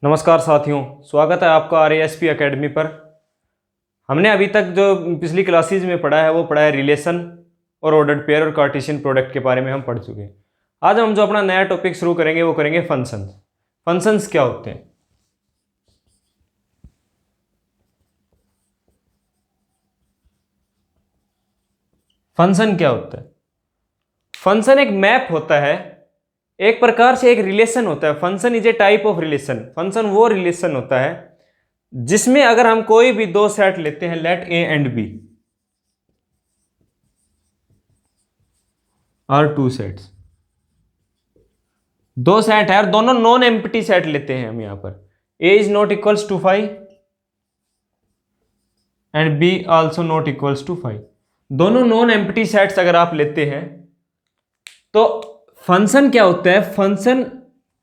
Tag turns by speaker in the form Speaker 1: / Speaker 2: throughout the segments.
Speaker 1: नमस्कार साथियों, स्वागत है आपका RASP एकेडमी पर। हमने अभी तक जो पिछली क्लासेज में पढ़ा है वो पढ़ा है रिलेशन और ऑर्डर्ड पेयर और कार्टेशियन प्रोडक्ट के बारे में हम पढ़ चुके हैं। आज हम जो अपना नया टॉपिक शुरू करेंगे वो करेंगे फंक्शन। फंक्शंस क्या होते हैं? फंक्शन क्या होता है? फंक्शन एक मैप होता है, एक प्रकार से एक रिलेशन होता है। Function is a type of relation. Function वो रिलेशन होता है जिसमें अगर हम कोई भी दो सेट लेते हैं, let a and b are two sets, दो सेट है और दोनों नॉन एम्प्टी सेट लेते हैं हम। यहां पर a is not equals to 5 and b also not equals to 5। दोनों नॉन एम्प्टी सेट्स अगर आप लेते हैं तो फंक्शन क्या होता है? फंक्शन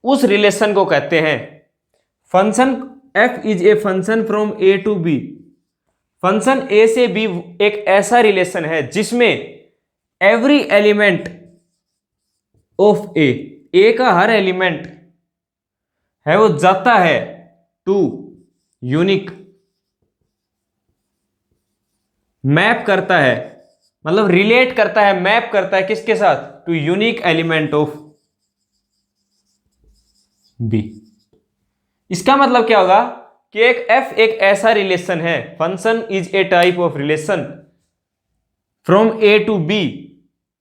Speaker 1: उस रिलेशन को कहते हैं। Function f is a function from a to b। Function a से b एक ऐसा रिलेशन है जिसमें एवरी एलिमेंट ऑफ a का हर एलिमेंट है वो जाता है टू यूनिक, मैप करता है, मतलब रिलेट करता है, मैप करता है किसके साथ? To unique element of b. इसका मतलब क्या होगा कि एक f एक ऐसा रिलेशन है, function is a type of relation from a to b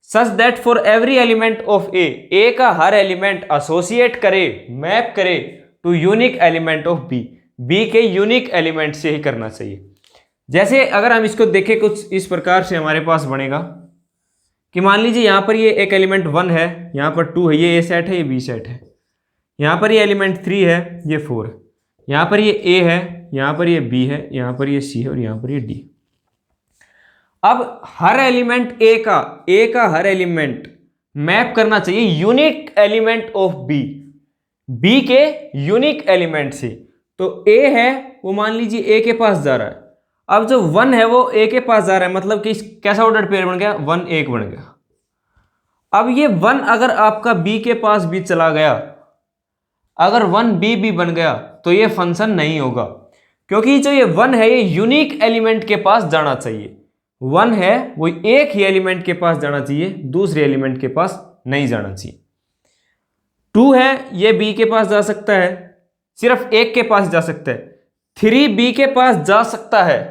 Speaker 1: such that for every element of a का हर एलिमेंट एसोसिएट करे, मैप करे to unique element of b के यूनिक एलिमेंट से ही करना चाहिए। जैसे अगर हम इसको देखें कुछ इस प्रकार से हमारे पास बनेगा कि मान लीजिए यहां पर ये एक एलिमेंट 1 है, यहां पर 2 है, ये a सेट है, ये b सेट है, यहां पर ये एलिमेंट 3 है, ये 4 है, यहां पर ये a है, यहां पर ये b है, यहां पर ये c है और यहां पर ये d। अब हर एलिमेंट a का हर एलिमेंट मैप करना चाहिए यूनिक एलिमेंट ऑफ b के यूनिक एलिमेंट से। तो a है वो मान लीजिए a के पास जा रहा है, अब जो 1 है वो a के पास जा रहा है, मतलब कि कैसा ऑर्डर पेयर बन गया? 1 1 बन गया। अब ये 1 अगर आपका b के पास भी चला गया, अगर 1 b भी बन गया तो ये फंक्शन नहीं होगा, क्योंकि जो ये 1 है ये यूनिक एलिमेंट के पास जाना चाहिए। 1 है वो एक ही एलिमेंट के पास जाना चाहिए, दूसरे एलिमेंट के पास नहीं जाना चाहिए। 2 है ये b के पास जा सकता है, सिर्फ एक के पास जा सकता है। 3 b के पास जा सकता है।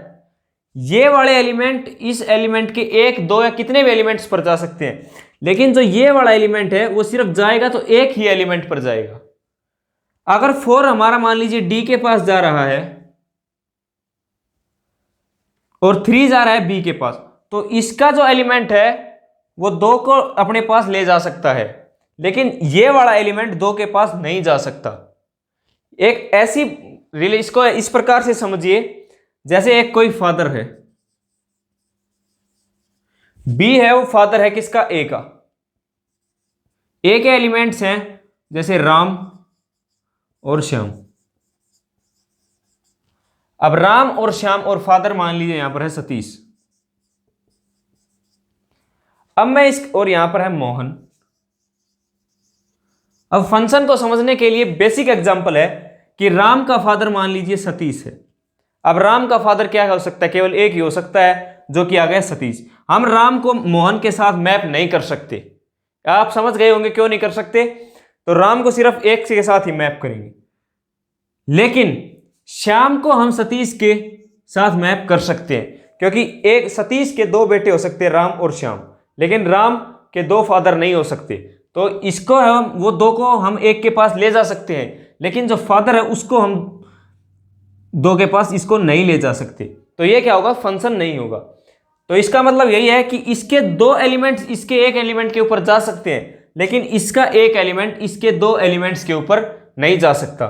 Speaker 1: ये वाले एलिमेंट इस एलिमेंट के एक, दो या कितने भी एलिमेंट्स पर जा सकते हैं, लेकिन जो ये वाला एलिमेंट है वो सिर्फ जाएगा तो एक ही एलिमेंट पर जाएगा। अगर 4 हमारा मान लीजिए d के पास जा रहा है और 3 जा रहा है b के पास, तो इसका जो एलिमेंट है वो 2 को अपने पास ले जा सकता है, लेकिन ये वाला एलिमेंट 2 के पास नहीं जा सकता। एक ऐसी इसको इस प्रकार से समझिए, जैसे एक कोई फादर है, b है वो फादर है किसका? a का। a के एलिमेंट्स हैं जैसे राम और श्याम। अब राम और श्याम और फादर मान लीजिए यहां पर है सतीश। अब मैं और यहां पर है मोहन। अब फंक्शन को समझने के लिए बेसिक एग्जांपल है कि राम का फादर मान लीजिए सतीश है। अब राम का फादर क्या हो सकता है? केवल एक ही हो सकता है, जो कि आ गया सतीश। हम राम को मोहन के साथ मैप नहीं कर सकते। आप समझ गए होंगे क्यों नहीं कर सकते। तो राम को सिर्फ एक के साथ ही मैप करेंगे, लेकिन श्याम को हम सतीश के साथ मैप कर सकते हैं, क्योंकि एक सतीश के 2 बेटे हो सकते हैं, राम और श्याम, लेकिन राम के 2 फादर नहीं हो सकते। तो इसको हम वो 2 को हम एक के पास ले जा सकते हैं, लेकिन जो फादर है उसको हम 2 के पास इसको नहीं ले जा सकते। तो ये क्या होगा? फंक्शन नहीं होगा। तो इसका मतलब यही है कि इसके 2 एलिमेंट्स इसके एक एलिमेंट के ऊपर जा सकते हैं, लेकिन इसका एक एलिमेंट इसके 2 एलिमेंट्स के ऊपर नहीं जा सकता।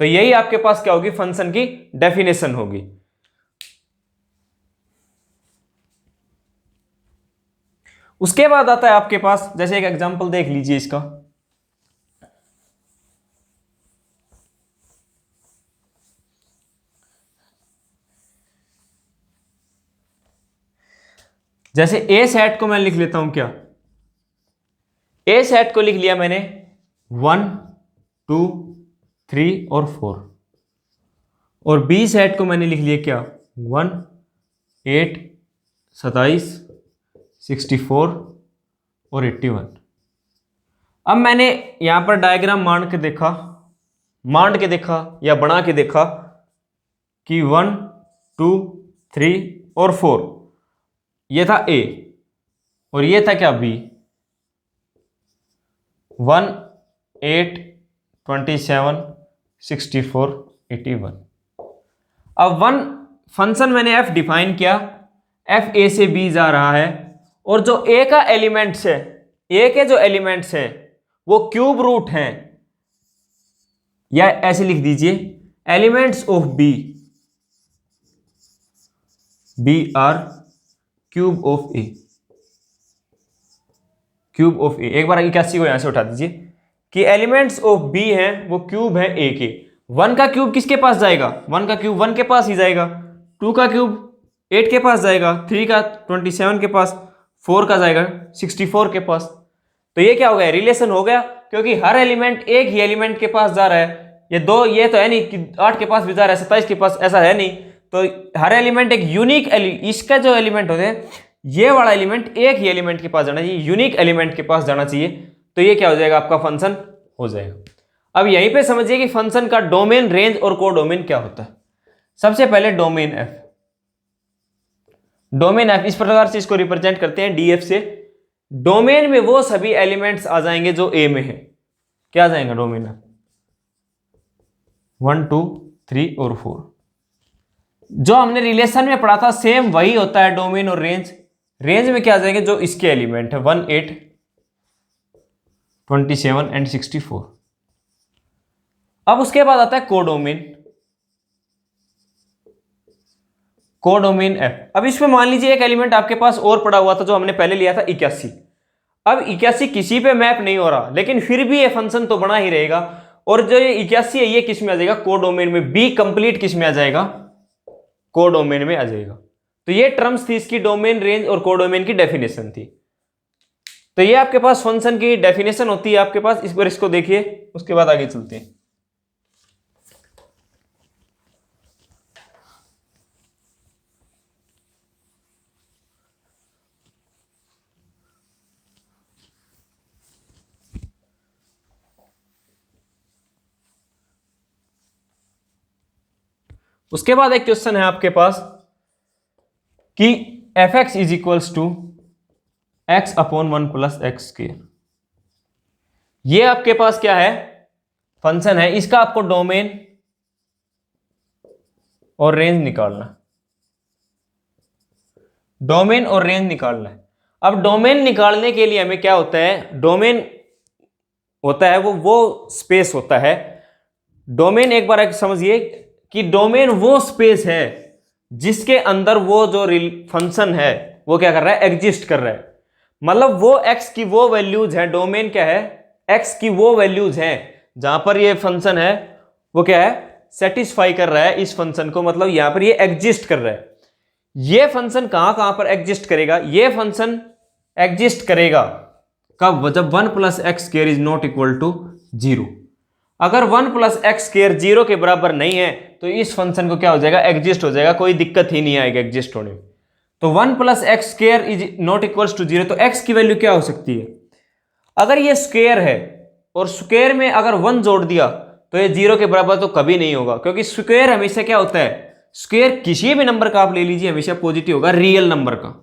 Speaker 1: तो यही आपके पास क्या होगी? फंक्शन की डेफिनेशन होगी। उसके बाद आता है आपके पास, जैसे एक एग्जांपल देख लीजिए इसका। जैसे ए सेट को मैं लिख लेता हूं क्या? ए सेट को लिख लिया मैंने 1 2 3 और 4। और बी सेट को मैंने लिख लिया क्या 1 8 27 64 और 81। अब मैंने यहां पर डायग्राम मान के देखा या बना के देखा कि 1 2 3 और 4 ये था ए और ये था क्या बी। 1 8 27 64 81। अब फंक्शन मैंने एफ डिफाइन किया, एफ ए से बी जा रहा है और जो ए का एलिमेंट्स है, ए के जो एलिमेंट्स हैं वो क्यूब रूट हैं, या ऐसे लिख दीजिए elements of b are cube of a. एक बार 81 को यहां से उठा दीजिए कि एलिमेंट्स ऑफ बी हैं वो क्यूब है ए के। 1 का क्यूब किसके पास जाएगा, 1 का क्यूब 1 के पास ही जाएगा, 2 का क्यूब 8 के पास जाएगा, 3 का 27 के पास, 4 का जाएगा 64 के पास। तो ये क्या हो गया, रिलेशन हो गया, क्योंकि हर एलिमेंट एक ही एलिमेंट के पास जा रहा है। ये तो है नहीं कि 8 के पास भी जा रहा है 27 के पास, ऐसा है नहीं। तो हर एलिमेंट एक यूनिक इसका जो एलिमेंट होते हैं, ये वाला एलिमेंट एक ही एलिमेंट के पास जाना चाहिए, यूनिक एलिमेंट के पास जाना चाहिए। तो ये क्या हो जाएगा, आपका फंक्शन हो जाएगा। अब यहीं पे समझिए कि फंक्शन का डोमेन, रेंज और कोडोमेन क्या होता है। सबसे पहले डोमेन एफ इस प्रकार से इसको रिप्रेजेंट करते हैं डीएफ से। डोमेन में वो सभी एलिमेंट्स आ जाएंगे जो ए में है। क्या आ जाएगा डोमेन एफ, 1 2 3 और 4। जो हमने रिलेशन में पढ़ा था सेम वही होता है डोमेन और रेंज। रेंज में क्या आ जाएंगे, जो इसके एलिमेंट है 1 8 27 एंड 64। अब उसके बाद आता है कोडोमेन एफ। अब इसमें मान लीजिए एक एलिमेंट आपके पास और पड़ा हुआ था जो हमने पहले लिया था 81। अब 81 किसी पे मैप नहीं हो रहा, लेकिन फिर भी ये फंक्शन तो बना ही रहेगा। और जो ये 81 है ये किस में आ जाएगा, कोडोमेन में। बी कंप्लीट किस में आ जाएगा, कोडोमेन में आ जाएगा। तो ये टर्म्स थी इसकी, डोमेन, रेंज और कोडोमेन की डेफिनेशन थी। तो ये आपके पास फंक्शन की डेफिनेशन होती है आपके पास। इस पर इसको देखिए, उसके बाद आगे चलते हैं। उसके बाद एक क्वेश्चन है आपके पास कि f x is equals to x upon 1 plus x square. ये आपके पास क्या है, फंक्शन है। इसका आपको डोमेन और रेंज निकालना है। डोमेन और रेंज निकालना है। अब डोमेन निकालने के लिए हमें क्या होता है, डोमेन होता है वो स्पेस होता है। डोमेन एक बार समझिए कि डोमेन वो स्पेस है जिसके अंदर वो जो फंक्शन है वो क्या कर रहा है, एग्जिस्ट कर रहा है। मतलब वो एक्स की वो वैल्यूज है, डोमेन क्या है, एक्स की वो वैल्यूज हैं जहां पर ये फंक्शन है वो क्या है, सेटिस्फाई कर रहा है इस फंक्शन को। मतलब यहां पर ये एग्जिस्ट कर रहा है। ये फंक्शन कहां पर एग्जिस्ट करेगा, ये फंक्शन एग्जिस्ट करेगा कब, जब 1 plus x square is not equal to 0। अगर 1 प्लस एक्स स्क्वायर 0 के बराबर नहीं है तो इस फंक्शन को क्या हो जाएगा, एग्जिस्ट हो जाएगा, कोई दिक्कत ही नहीं आएगा एग्जिस्ट होने में। तो 1 plus x square is not equal to 0, तो एक्स की वैल्यू क्या हो सकती है, अगर ये स्क्वायर है और स्क्वायर में अगर 1 जोड़ दिया तो ये 0 के बराबर तो कभी नहीं होगा, क्योंकि स्क्वायर हमेशा क्या होता है, स्क्वायर किसी भी नंबर का आप ले लीजिए हमेशा पॉजिटिव होगा, रियल नंबर का।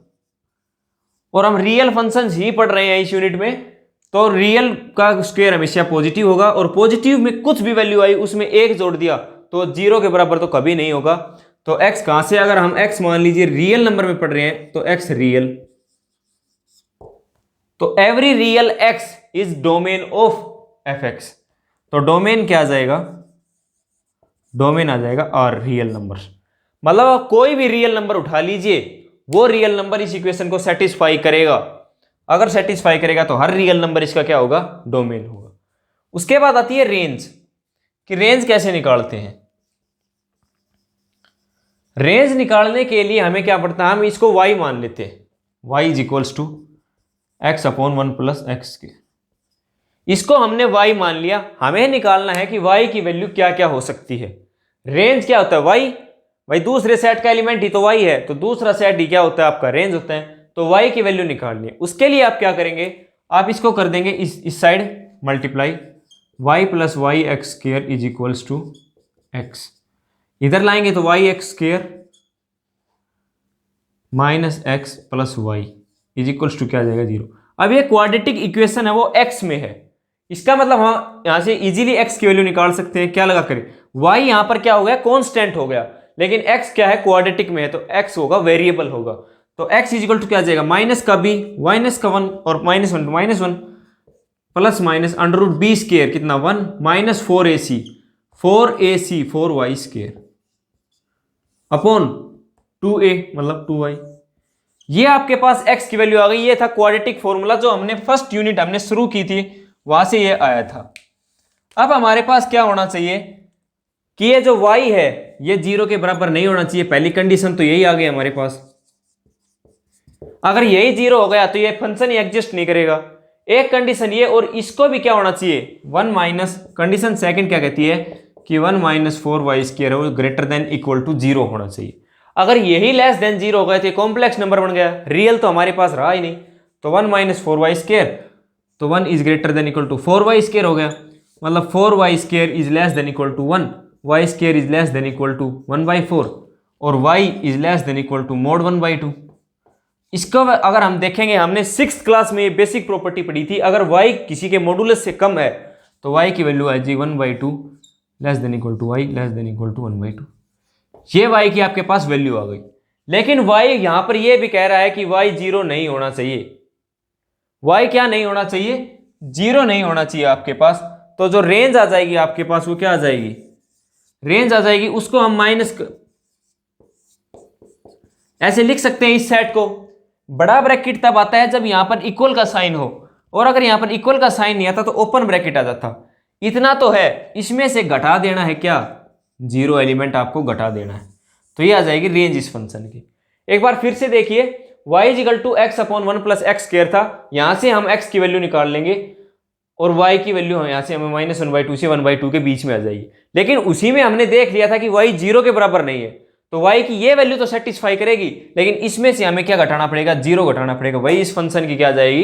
Speaker 1: और हम रियल फंक्शंस ही पढ़ रहे हैं इस यूनिट में, तो रियल का स्क्वायर हमेशा पॉजिटिव होगा। और पॉजिटिव में कुछ भी वैल्यू आई उसमें 1 जोड़ दिया तो 0 के बराबर तो कभी नहीं होगा। तो x कहां से, अगर हम x मान लीजिए रियल नंबर में पढ़ रहे हैं तो x रियल, तो every real x is domain of fx। तो डोमेन क्या आ जाएगा, डोमेन आ जाएगा और रियल नंबर। मतलब कोई भी रियल नंबर उठा लीजिए, वो रियल नंबर इस इक्वेशन को सेटिस्फाई करेगा। अगर सेटिस्फाई करेगा तो हर रियल नंबर इसका क्या होगा, डोमेन होगा। उसके बाद आती है रेंज, कि रेंज कैसे निकालते हैं। रेंज निकालने के लिए हमें क्या पड़ता है, हम इसको y मान लेते हैं, y is equals to x upon 1 plus x के। इसको हमने y मान लिया। हमें निकालना है कि y की वैल्यू क्या क्या हो सकती है। रेंज क्या होता है y, भाई दूसरे सेट का एलिमेंट ही तो y है, तो दूसरा सेट ही क्या होता है आपका रेंज होता है। तो y की वैल्यू निकालनी है, उसके लिए आप क्या करेंगे, आप इसको कर देंगे इस साइड मल्टीप्लाई, y प्लस y x square is equals to x, इधर लाएंगे तो y x square minus x plus y is equals to क्या आ जाएगा 0। अब ये क्वाड्रेटिक इक्वेशन है वो x में है, इसका मतलब हम यहां से इजीली x की वैल्यू निकाल सकते हैं, क्या लगा करें, y यहां पर क्या हो गया कांस्टेंट हो गया, लेकिन x क्या है क्वाड्रेटिक में है तो x होगा वेरिएबल होगा, तो x इज इक्वल टू क्या आ जाएगा माइनस का b माइनस का 1 और minus 1 minus 1 plus minus under root b square कितना 1 minus 4ac 4y square upon 2a मतलब 2y। ये आपके पास x की वैल्यू आ गई, ये था क्वाड्रेटिक फॉर्मूला जो हमने फर्स्ट यूनिट हमने शुरू की थी वहां से ये आया था। अब हमारे पास क्या होना चाहिए कि ये जो y है ये 0 के बराबर नहीं होना चाहिए, पहली कंडीशन तो यही आ गई हमारे पास। अगर यही 0 हो गया तो ये फंक्शन ही एग्जिस्ट नहीं करेगा, एक कंडीशन ये, और इसको भी क्या होना चाहिए 1 माइनस, कंडीशन सेकंड क्या कहती है कि 1 minus 4y square greater than equal to 0 होना चाहिए। अगर यही लेस देन 0 हो गए तो कॉम्प्लेक्स नंबर बन गया, रियल तो हमारे पास रहा ही नहीं, तो 1 माइनस 4y स्क्वायर, तो 1 is greater than equal to 4y square हो गया, मतलब 4y square is less than equal to 1, y square is less than equal to 1/4 और y is less than equal to mod 1/2। इसको अगर हम देखेंगे, हमने 6th क्लास में ये बेसिक प्रॉपर्टी पढ़ी थी, अगर y किसी के मॉडुलस से कम है तो y की वैल्यू आएगी 1/2 less than equal to y less than equal to 1/2। ये y की आपके पास वैल्यू आ गई, लेकिन y यहां पर ये भी कह रहा है कि y 0 नहीं होना चाहिए, y क्या नहीं होना चाहिए 0 नहीं होना चाहिए आपके पास, तो जो रेंज आ जाएगी आपके पास वो क्या आ जाएगी, रेंज आ जाएगी, उसको हम माइनस ऐसे लिख सकते हैं, इस सेट को बड़ा ब्रैकेट तब आता है जब यहां पर इक्वल का साइन हो, और अगर यहां पर इक्वल का साइन नहीं आता तो ओपन ब्रैकेट आ जाता। इतना तो है, इसमें से घटा देना है क्या 0 एलिमेंट आपको घटा देना है, तो ये आ जाएगी रेंज इस फंक्शन की। एक बार फिर से देखिए y equal to x upon 1 plus x square था, यहां से हम x की वैल्यू निकाल लेंगे और y की वैल्यू यहां से हमें माइनस 1/2 से 1/2 के बीच में आ जाएगी, लेकिन उसी में हमने देख लिया था कि y 0 के बराबर नहीं है, तो y की ये वैल्यू तो सेटिस्फाई करेगी, लेकिन इसमें से हमें क्या घटाना पड़ेगा 0 घटाना पड़ेगा, वही इस फंक्शन की क्या आ जाएगी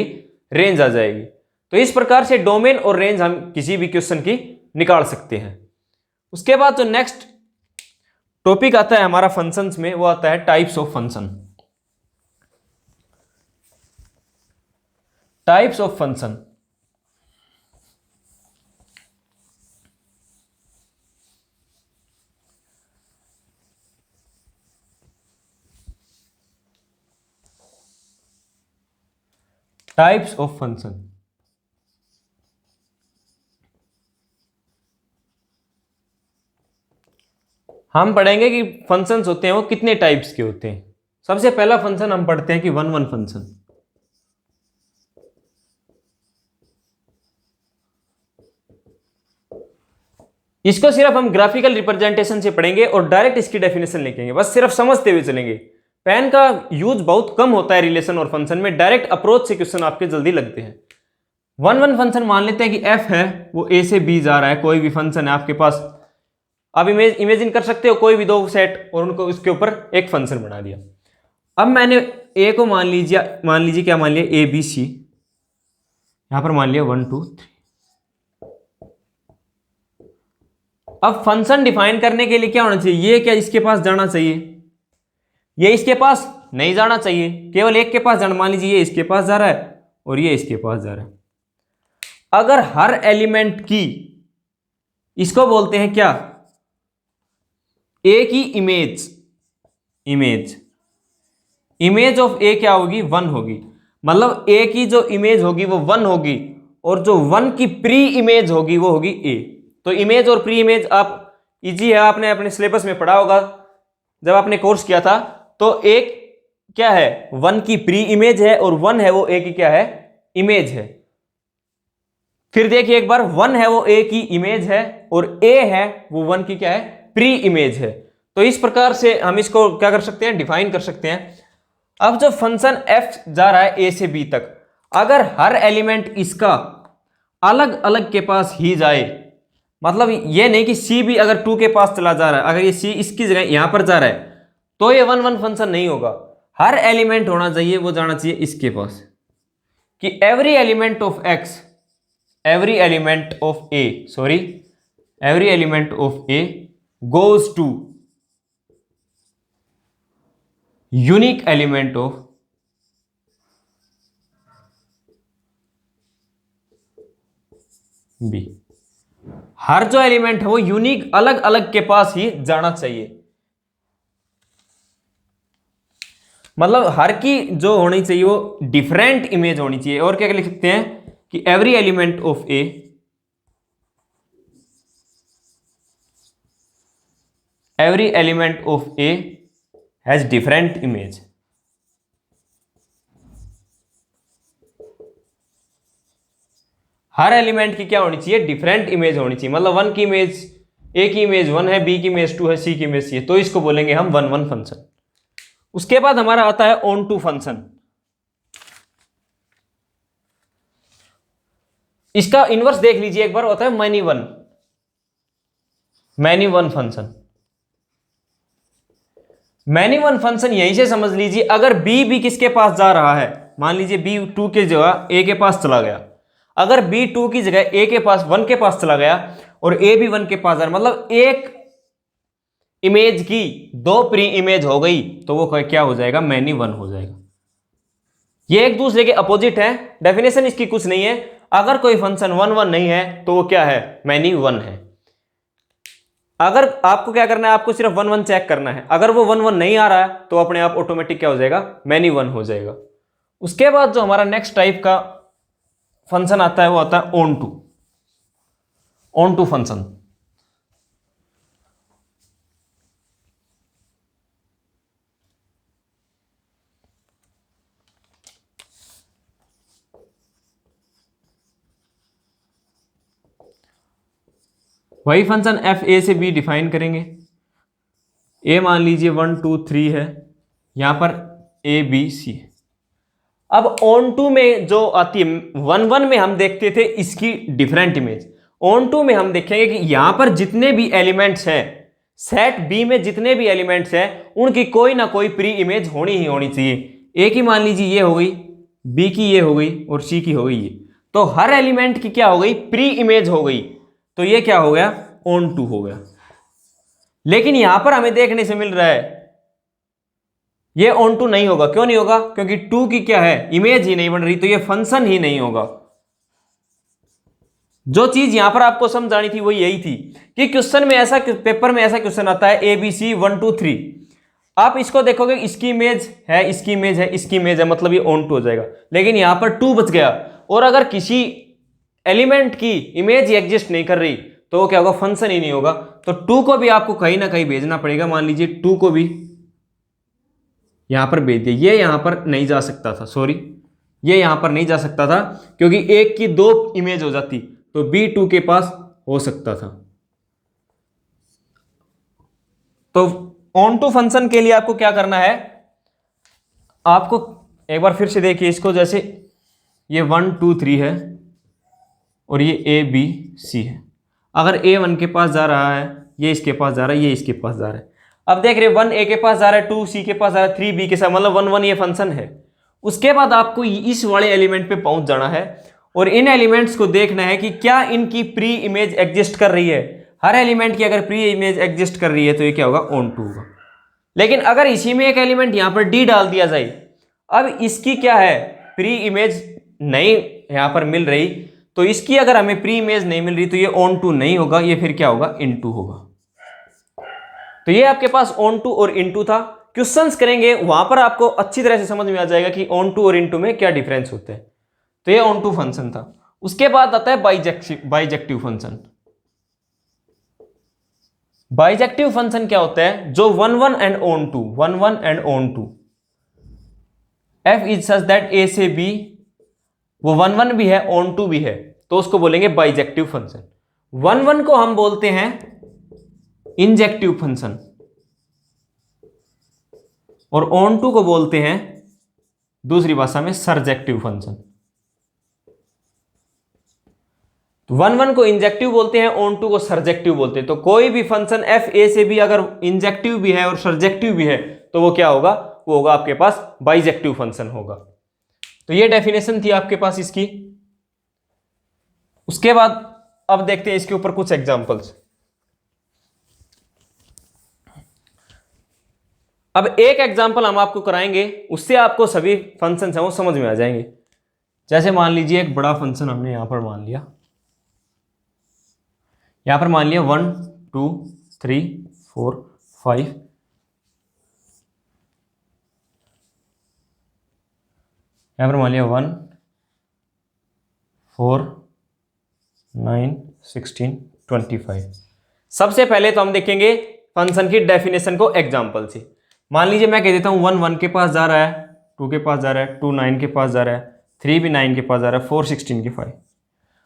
Speaker 1: रेंज आ जाएगी। तो इस प्रकार से डोमेन और रेंज हम किसी भी क्वेश्चन की निकाल सकते हैं। उसके बाद जो नेक्स्ट टॉपिक आता है हमारा फंक्शंस में, वो आता है types of function. Types of function, types of function हम पढ़ेंगे कि फंक्शंस होते हैं वो कितने टाइप्स के होते हैं। सबसे पहला फंक्शन हम पढ़ते हैं कि 1 फंक्शन। इसको सिर्फ हम ग्राफिकल रिप्रेजेंटेशन से पढ़ेंगे और डायरेक्ट इसकी डेफिनेशन लिखेंगे, बस सिर्फ समझते हुए चलेंगे। पेन का यूज बहुत कम होता है रिलेशन और फंक्शन में, डायरेक्ट अप्रोच से क्वेश्चन आपके जल्दी लगते हैं। 1 फंक्शन मान लेते हैं कि f है वो a से b जा रहा है, कोई भी फंक्शन है आपके पास, आप इमेजिन कर सकते हो कोई भी 2 सेट और उनको उसके ऊपर एक फंक्शन बना दिया। अब मैंने a को मान लीजिए क्या मान लिया a b c, यहां पर मान लिया 1 2 3। अब फंक्शन डिफाइन करने के लिए क्या होना चाहिए, ये क्या इसके पास जाना चाहिए, ये इसके पास नहीं जाना चाहिए, केवल एक के पास जाना, मान लीजिए ये इसके पास जा रहा है और ये इसके पास जा रहा है। अगर हर एलिमेंट की, इसको बोलते हैं क्या ए की इमेज ऑफ ए क्या होगी 1 होगी, मतलब ए की जो इमेज होगी वो 1 होगी और जो 1 की प्री इमेज होगी वो होगी ए। तो इमेज और प्री इमेज आप इजी है, आपने अपने सिलेबस में पढ़ा होगा जब आपने कोर्स किया था। तो एक क्या है 1 की प्री इमेज है और 1 है वो ए की क्या है इमेज है। फिर देखिए एक बार 1 है वो ए की इमेज है और ए है वो 1 की क्या है प्री इमेज है। तो इस प्रकार से हम इसको क्या कर सकते हैं डिफाइन कर सकते हैं। अब जो फंक्शन f जा रहा है a से b तक, अगर हर एलिमेंट इसका अलग अलग के पास ही जाए मतलब ये नहीं कि सी भी अगर 2 के पास चला जा रहा है, अगर ये सी इसकी जगह यहां पर जा रहा है तो ये 1 1 फंक्शन नहीं होगा। हर एलिमेंट होना चाहिए, वो जाना चाहिए इसके पास कि every element of x, every element of a, sorry every element of a goes to unique element of b. हर जो एलिमेंट है वो यूनिक अलग अलग के पास ही जाना चाहिए। मतलब हर की जो होनी चाहिए वो डिफरेंट इमेज होनी चाहिए। और क्या लिख सकते हैं कि every element of A, every element of A has different image. Her element की क्या होनी चाहिए, डिफरेंट इमेज होनी चाहिए। मतलब 1 की इमेज, ए की इमेज 1 है, बी की इमेज 2 है, सी की इमेज सी है, तो इसको बोलेंगे हम 1 1 फंक्शन। उसके बाद हमारा आता है ऑन टू फंक्शन। इसका इनवर्स देख लीजिए एक बार, होता है many one, many one function. Many one function यहीं से समझ लीजिए, अगर बी भी किसके पास जा रहा है, मान लीजिए बी 2 की जगह ए के पास चला गया, अगर बी 2 की जगह ए के पास 1 के पास चला गया और ए भी 1 के पास जा रहा है, मतलब एक इमेज की 2 प्री इमेज हो गई, तो वो क्या हो जाएगा, मैनी वन हो जाएगा। ये एक दूसरे के अपोजिट है, डेफिनेशन इसकी कुछ नहीं है। अगर कोई फंक्शन 1 1 नहीं है तो वो क्या है, मैनी वन है। अगर आपको क्या करना है, आपको सिर्फ 1 1 चेक करना है, अगर वो 1 1 नहीं आ रहा है तो अपने आप ऑटोमेटिक क्या हो जाएगा, मैनी वन हो जाएगा। उसके बाद जो हमारा नेक्स्ट टाइप का फंक्शन आता है वो आता है onto, onto function. वही फंक्शन एफ ए से बी डिफाइन करेंगे। ए मान लीजिए 1 2 3 है, यहां पर ए बी सी है। अब ऑन टू में जो आती है 1 1 में हम देखते थे इसकी डिफरेंट इमेज, ऑन टू में हम देखेंगे कि यहां पर जितने भी एलिमेंट्स हैं, सेट बी में जितने भी एलिमेंट्स हैं, उनकी कोई ना कोई प्री इमेज होनी ही होनी चाहिए। ए की मान लीजिए ये हो गई, बी की ये हो गई और सी की हो गई ये, तो हर एलिमेंट की क्या हो गई, प्री इमेज हो गई, तो ये क्या हो गया, ऑन टू हो गया। लेकिन यहां पर हमें देखने से मिल रहा है ये ऑन टू नहीं होगा। क्यों नहीं होगा, क्योंकि 2 की क्या है, इमेज ही नहीं बन रही, तो ये फंक्शन ही नहीं होगा। जो चीज यहां पर आपको समझानी थी वो यही थी कि क्वेश्चन में ऐसा, पेपर में ऐसा क्वेश्चन आता है ए बी सी 1 2 3, आप इसको देखोगे इसकी इमेज है, इसकी इमेज है, इसकी इमेज है, मतलब ये ऑन टू हो जाएगा। लेकिन यहां पर 2 बच गया और अगर किसी एलिमेंट की इमेज एग्जिस्ट नहीं कर रही तो क्या होगा, फंक्शन ही नहीं होगा। तो 2 को भी आपको कहीं ना कहीं भेजना पड़ेगा। मान लीजिए 2 को भी यहां पर भेज दिया, ये यहां पर नहीं जा सकता था, सॉरी ये यहां पर नहीं जा सकता था क्योंकि एक की 2 इमेज हो जाती, तो बी 2 के पास हो सकता था। तो ऑन टू फंक्शन के लिए आपको क्या करना है, आपको एक बार फिर से देखिए इसको, जैसे ये 1 2 3 है और ये ए बी सी है। अगर ए 1 के पास जा रहा है, ये इसके पास जा रहा है, ये इसके पास जा रहा है। अब देख रहे 1 ए के पास जा रहा है, 2 सी के पास जा रहा है, 3 बी के साथ, मतलब 1 1 ये फंक्शन है। उसके बाद आपको इस वाले एलिमेंट पे पहुंच जाना है और इन एलिमेंट्स को देखना है कि क्या इनकी प्री इमेज एग्जिस्ट कर रही है। हर एलिमेंट की अगर प्री इमेज एग्जिस्ट कर रही है तो ये क्या होगा, ऑन टू होगा। लेकिन अगर इसी में एक एलिमेंट यहां पर डी डाल दिया जाए, अब इसकी क्या है, प्री इमेज नहीं यहां पर मिल रही, तो इसकी अगर हमें प्री इमेज नहीं मिल रही तो ये ऑन टू नहीं होगा, ये फिर क्या होगा, इन टू होगा। तो ये आपके पास ऑन टू और इन टू था। क्वेश्चंस करेंगे वहां पर आपको अच्छी तरह से समझ में आ जाएगा कि ऑन टू और इन टू में क्या डिफरेंस होते हैं। तो ये ऑन टू फंक्शन था। उसके बाद आता है बाइजेक्टिव फंक्शन। बाइजेक्टिव फंक्शन क्या होता है, जो 1 1 and onto, 1 1 and onto, f is such that a से बी, वो 1 1 भी है ऑन टू भी है, तो उसको बोलेंगे बाइजेक्टिव फंक्शन। 1 1 को हम बोलते हैं इंजेक्टिव फंक्शन और ऑन टू को बोलते हैं दूसरी भाषा में सरजेक्टिव फंक्शन। तो 1 को इंजेक्टिव बोलते हैं, ऑन टू को सर्जेक्टिव बोलते हैं। तो कोई भी फंक्शन एफ ए से भी अगर इंजेक्टिव भी है और सर्जेक्टिव भी है तो वो क्या होगा, वो होगा आपके पास बाइजेक्टिव फंक्शन होगा। तो ये डेफिनेशन थी आपके पास इसकी। उसके बाद अब देखते हैं इसके ऊपर कुछ एग्जांपल्स। अब एक एग्जांपल हम आपको कराएंगे, उससे आपको सभी फंक्शंस हैं वो समझ में आ जाएंगे। जैसे मान लीजिए एक बड़ा फंक्शन हमने यहां पर मान लिया, यहां पर मान लिया 1 2 3 4 5, यहां पर मान लिया 1 4 9 16 25। सबसे पहले तो हम देखेंगे फंक्शन की डेफिनेशन को एग्जांपल से। मान लीजिए मैं कह देता हूं 1 1 के पास जा रहा है, 2 के पास जा रहा है, 2 9 के पास जा रहा है, 3 भी 9 के पास जा रहा है, 4 16 के 5।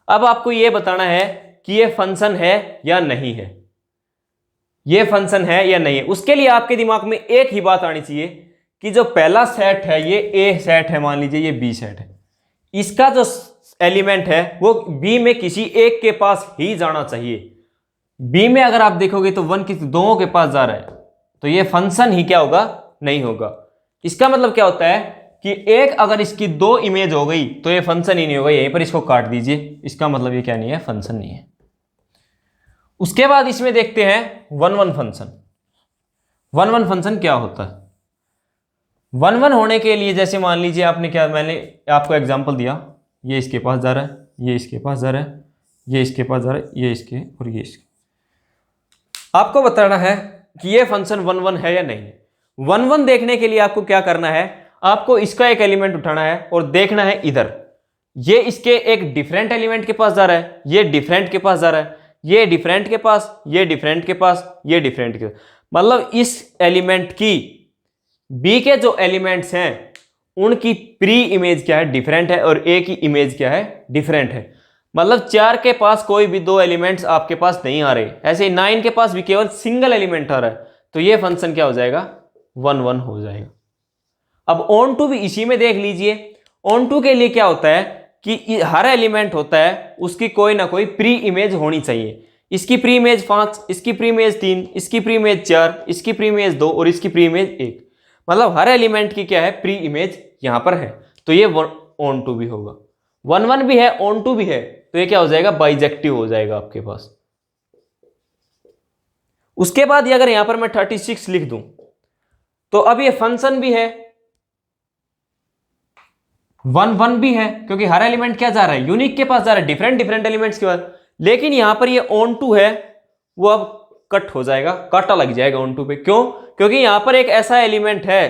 Speaker 1: अब आपको यह बताना है कि ये फंक्शन है या नहीं है, ये फंक्शन है या नहीं है। उसके लिए आपके दिमाग में एक ही बात आनी चाहिए कि जो पहला सेट है ये ए सेट है, मान लीजिए ये बी सेट है, इसका जो एलिमेंट है वो बी में किसी एक के पास ही जाना चाहिए। बी में अगर आप देखोगे तो 1 किसी दोनों के पास जा रहा है तो ये फंक्शन ही क्या होगा, नहीं होगा। इसका मतलब क्या होता है कि एक अगर इसकी 2 इमेज हो गई तो ये फंक्शन ही नहीं होगा, यहीं पर इसको काट दीजिए। इसका मतलब ये क्या नहीं है, फंक्शन नहीं है। उसके बाद इसमें देखते हैं 1 1 फंक्शन। 1 1 फंक्शन क्या होता है? 1 1 होने के लिए जैसे मान लीजिए आपने क्या, मैंने आपको एग्जांपल दिया, ये इसके पास जा रहा है, ये इसके पास जा रहा है, ये इसके पास जा रहा है, ये इसके और ये इसके। आपको बताना है कि ये फंक्शन 1 1 है या नहीं है। 1 1 देखने के लिए आपको क्या करना है, आपको इसका एक एलिमेंट उठाना है और देखना है इधर, ये इसके एक डिफरेंट एलिमेंट के पास जा रहा है, ये डिफरेंट के पास जा रहा है, ये डिफरेंट के पास, ये डिफरेंट के पास, ये डिफरेंट के पास। मतलब इस एलिमेंट की बी के जो एलिमेंट्स हैं उनकी प्री इमेज क्या है, डिफरेंट है, और ए की इमेज क्या है, डिफरेंट है। मतलब 4 के पास कोई भी 2 एलिमेंट्स आपके पास नहीं आ रहे, ऐसे 9 के पास भी केवल सिंगल एलिमेंट आ रहा है, तो ये फंक्शन क्या हो जाएगा, 1 1 हो जाएगा। अब ऑन टू भी इसी में देख लीजिए। ऑन टू के लिए क्या होता है कि हर एलिमेंट होता है उसकी कोई ना कोई प्री इमेज होनी चाहिए। इसकी प्री इमेज 5, इसकी प्री इमेज 3, इसकी प्री इमेज 4, इसकी प्री इमेज 2 और इसकी प्री इमेज 1। मतलब हर एलिमेंट की क्या है, प्री इमेज यहां पर है, तो ये ऑन टू भी होगा। 1 1 भी है, ऑन टू भी है, तो ये क्या हो जाएगा, बाइजेक्टिव हो जाएगा आपके पास। उसके बाद अगर यहां पर मैं 36 लिख दूं तो अब ये फंक्शन भी है, 1 1 भी है, क्योंकि हर एलिमेंट क्या जा रहा है, यूनिक के पास जा रहा है, डिफरेंट डिफरेंट एलिमेंट्स के पास। लेकिन यहां पर ये ऑन टू है, वो अब कट हो जाएगा, काटा लग जाएगा ऑन टू पे। क्यों? क्योंकि यहां पर एक ऐसा एलिमेंट है,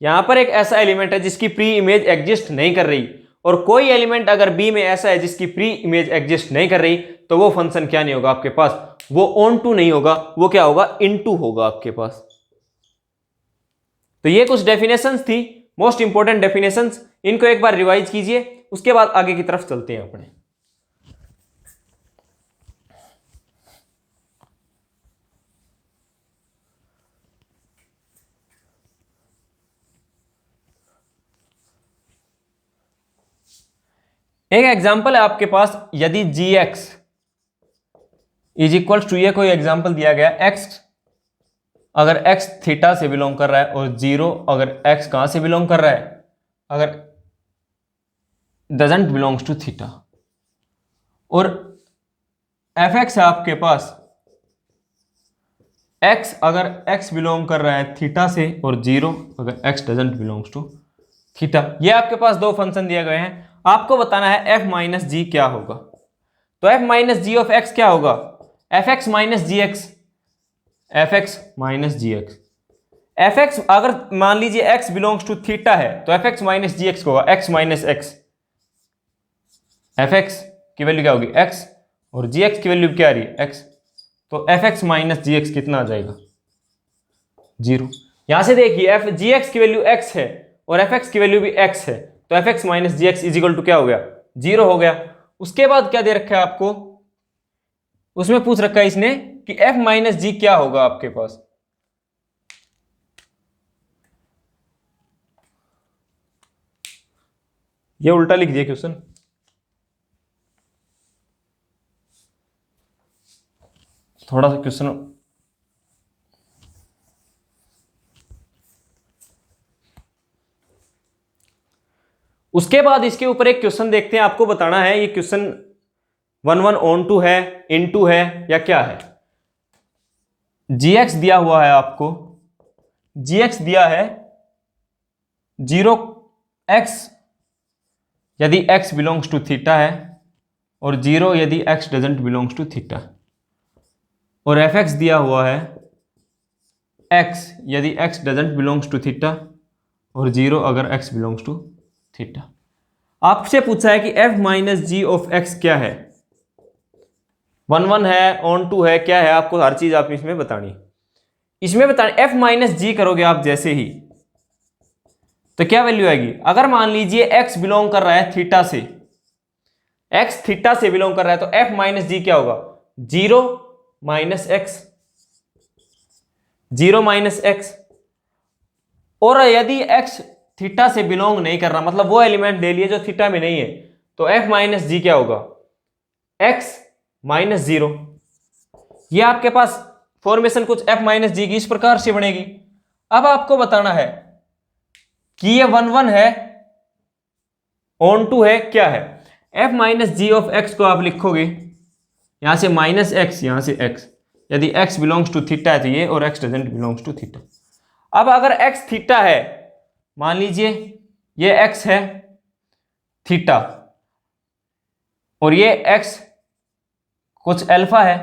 Speaker 1: यहां पर एक ऐसा एलिमेंट है जिसकी प्री इमेज एग्जिस्ट नहीं कर रही, और कोई एलिमेंट अगर बी में ऐसा है जिसकी प्री इमेज एग्जिस्ट नहीं कर रही, तो वो फंक्शन क्या नहीं होगा आपके पास, वो ऑन टू नहीं होगा, वो क्या होगा, इनटू होगा आपके पास। तो ये कुछ डेफिनेशंस थी, मोस्ट इंपॉर्टेंट डेफिनेशंस, इनको एक बार रिवाइज कीजिए, उसके बाद आगे की तरफ चलते हैं अपने। एक एग्जांपल है आपके पास, यदि gx इज इक्वल टू, ये कोई एग्जांपल दिया गया, x अगर x थीटा से बिलोंग कर रहा है और 0 अगर x कहां से बिलोंग कर रहा है, अगर डजंट बिलोंग्स टू थीटा, और fx है आपके पास, x अगर x बिलोंग कर रहा है थीटा से और 0 अगर x doesn't belongs to theta. ये आपके पास 2 फंक्शन दिए गए हैं, आपको बताना है f माइनस जी क्या होगा। तो f minus g of x क्या होगा, fx minus g x, fx minus g x. fx अगर मान लीजिए x बिलोंग्स टू थीटा है तो fx माइनस जी एक्स होगा, x माइनस एक्स। fx की वैल्यू क्या होगी, x, और gx की वैल्यू क्या आ रही है, x, तो fx माइनस जी एक्स कितना आ जाएगा, 0। यहां से देखिए gx की वैल्यू x है और fx की वैल्यू भी x है, तो fx minus g x is equal to क्या हो गया, 0 हो गया। उसके बाद क्या दे रखा है आपको, उसमें पूछ रखा है इसने कि f माइनस जी क्या होगा आपके पास। ये उल्टा लिख दिया क्वेश्चन, थोड़ा सा क्वेश्चन, उसके बाद इसके ऊपर एक क्वेश्चन देखते हैं, आपको बताना है ये क्वेश्चन 1 ऑन टू है, इन टू है या क्या है। gx दिया हुआ है आपको, gx दिया है 0x यदि x बिलोंग्स टू थीटा है और 0 यदि x doesn't belongs to theta, और fx दिया हुआ है x यदि x doesn't belongs to theta और 0 अगर x बिलोंग्स टू थीटा। आपसे पूछा है कि f minus g of x क्या है, 1 है, ऑन टू है, क्या है, आपको हर चीज आप इसमें बतानी, इसमें बतानी। f माइनस जी करोगे आप जैसे ही तो क्या वैल्यू आएगी, अगर मान लीजिए x बिलोंग कर रहा है थीटा से, x थीटा से बिलोंग कर रहा है तो f माइनस जी क्या होगा, 0 माइनस एक्स, 0 माइनस एक्स। और यदि x थीटा से बिलोंग नहीं कर रहा, मतलब वो एलिमेंट ले लिए जो थीटा में नहीं है, तो f माइनस जी क्या होगा, x माइनस 0। ये आपके पास फॉर्मेशन कुछ f माइनस जी की इस प्रकार से बनेगी। अब आपको बताना है कि ये 1 है, ऑन टू है, क्या है। f minus g of x को आप लिखोगे यहां से माइनस एक्स, यहां से x, यदि x बिलोंग्स टू थीटा है तो ये, और x doesn't belongs to theta. अब अगर x थीटा है, मान लीजिए ये x है थीटा और ये x कुछ अल्फा है,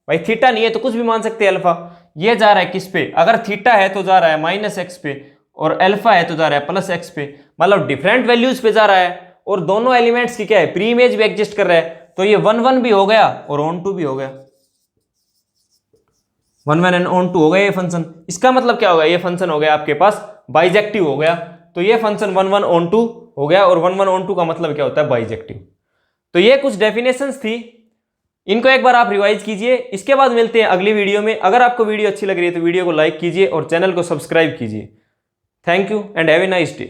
Speaker 1: भाई थीटा नहीं है तो कुछ भी मान सकते हैं अल्फा। ये जा रहा है किस पे, अगर थीटा है तो जा रहा है माइनस एक्स पे, और अल्फा है तो जा रहा है प्लस एक्स पे, मतलब डिफरेंट वैल्यूज पे जा रहा है। और दोनों एलिमेंट्स की क्या है, प्री इमेज भी एग्जिस्ट कर रहा है, तो ये 1 भी हो गया और ऑन टू भी हो गया, 1 एंड ऑन टू हो गया ये फंक्शन। इसका मतलब क्या होगा, ये फंक्शन हो गया आपके पास बाइजेक्टिव हो गया। तो ये फंक्शन 1 ऑन टू हो गया, और 1 ऑन टू का मतलब क्या होता है, बाइजेक्टिव। तो ये कुछ डेफिनेशंस थी, इनको एक बार आप रिवाइज कीजिए। इसके बाद मिलते हैं अगली वीडियो में। अगर आपको वीडियो अच्छी लग रही है तो वीडियो को लाइक कीजिए और चैनल को सब्सक्राइब कीजिए। Thank you and have a nice day.